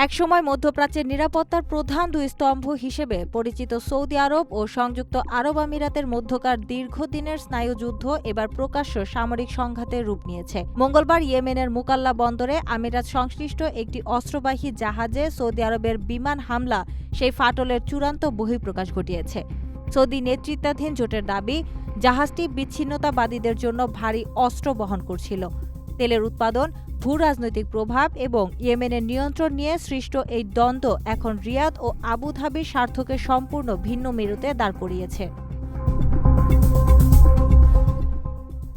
একসময় মধ্যপ্রাচ্যের নিরাপত্তার প্রধান দুই স্তম্ভ হিসেবে পরিচিত সৌদি আরব ও সংযুক্ত আরব আমিরাতের মধ্যকার দীর্ঘদিনের স্নায়ুযুদ্ধ এবার প্রকাশ্য সামরিক সংঘাতের রূপ নিয়েছে। মঙ্গলবার ইয়েমেনের মুকাল্লা বন্দরে আমিরাত সংশ্লিষ্ট একটি অস্ত্রবাহী জাহাজে সৌদি আরবের বিমান হামলা সেই ফাটলের চূড়ান্ত বহিঃপ্রকাশ ঘটিয়েছে। সৌদি নেতৃত্বাধীন জোটের দাবি, জাহাজটি বিচ্ছিন্নতাবাদীদের জন্য ভারী অস্ত্র বহন করছিল। তেলের উৎপাদন, ভূ-রাজনৈতিক প্রভাব এবং ইয়েমেনের নিয়ন্ত্রণ নিয়ে সৃষ্ট এই দ্বন্দ্ব এখন রিয়াদ ও আবুধাবির স্বার্থকে সম্পূর্ণ ভিন্ন মেরুতে দাঁড় করিয়েছে।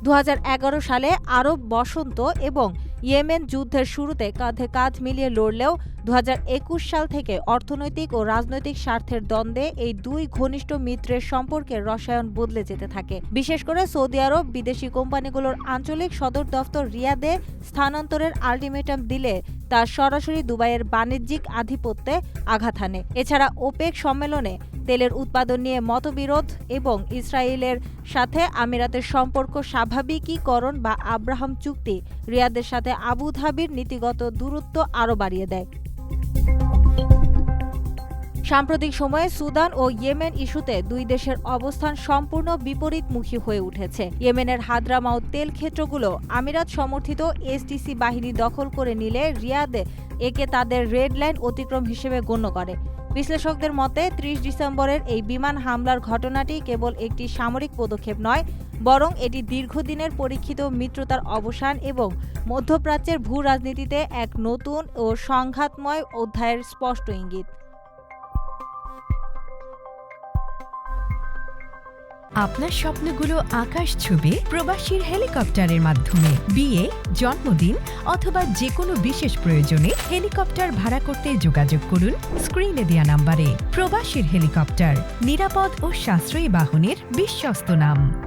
2011 সালে আরব বসন্ত এবং ইয়েমেন যুদ্ধের শুরুতে কাঁধে কাঁধ মিলিয়ে লড়লেও 2021 সাল থেকে অর্থনৈতিক ও রাজনৈতিক স্বার্থের দ্বন্দ্বে এই দুই ঘনিষ্ঠ মিত্রের সম্পর্কের রসায়ন বদলে যেতে থাকে। বিশেষ করে সৌদি আরব বিদেশি কোম্পানিগুলোর আঞ্চলিক সদর দফতর রিয়াদে স্থানান্তরের আলটিমেটাম দিলে তা সরাসরি দুবাইয়ের বাণিজ্যিক আধিপত্যে আঘাত হানে। এছাড়া ওপেক সম্মেলনে তেলের উৎপাদন নিয়ে মতবিরোধ এবং ইসরায়েলের সাথে আমিরাতের সম্পর্ক স্বাভাবিকীকরণ বা আব্রাহাম চুক্তি রিয়াদের সাথে আবুধাবির নীতিগত দূরত্ব আরও বাড়িয়ে দেয়। সাম্প্রতিক সময়ে সুদান ও ইয়েমেন ইস্যুতে দুই দেশের অবস্থান সম্পূর্ণ বিপরীতমুখী হয়ে উঠেছে। ইয়েমেনের হাদ্রামাউত তেল ক্ষেত্রগুলো আমিরাত সমর্থিত এসটিসি বাহিনী দখল করে নিলে রিয়াদ একে তাদের রেড লাইন অতিক্রম হিসেবে গণ্য করে। বিশ্লেষকদের মতে 30 ডিসেম্বরের এই বিমান হামলার ঘটনাটি কেবল একটি সামরিক পদক্ষেপ নয়, বরং এটি দীর্ঘদিনের পরীক্ষিত মিত্রতার অবসান এবং মধ্যপ্রাচ্যের ভূ-রাজনীতিতে এক নতুন ও সংঘাতময় অধ্যায়ের স্পষ্ট ইঙ্গিত। আপনার স্বপ্নগুলো আকাশ ছুবে প্রবাসীর হেলিকপ্টারের মাধ্যমে। বিয়ে, জন্মদিন অথবা যে কোনো বিশেষ প্রয়োজনে হেলিকপ্টার ভাড়া করতে যোগাযোগ করুন স্ক্রিনে দেয়া নাম্বারে। প্রবাসীর হেলিকপ্টার, নিরাপদ ও সাশ্রয়ী বাহনের বিশ্বস্ত নাম।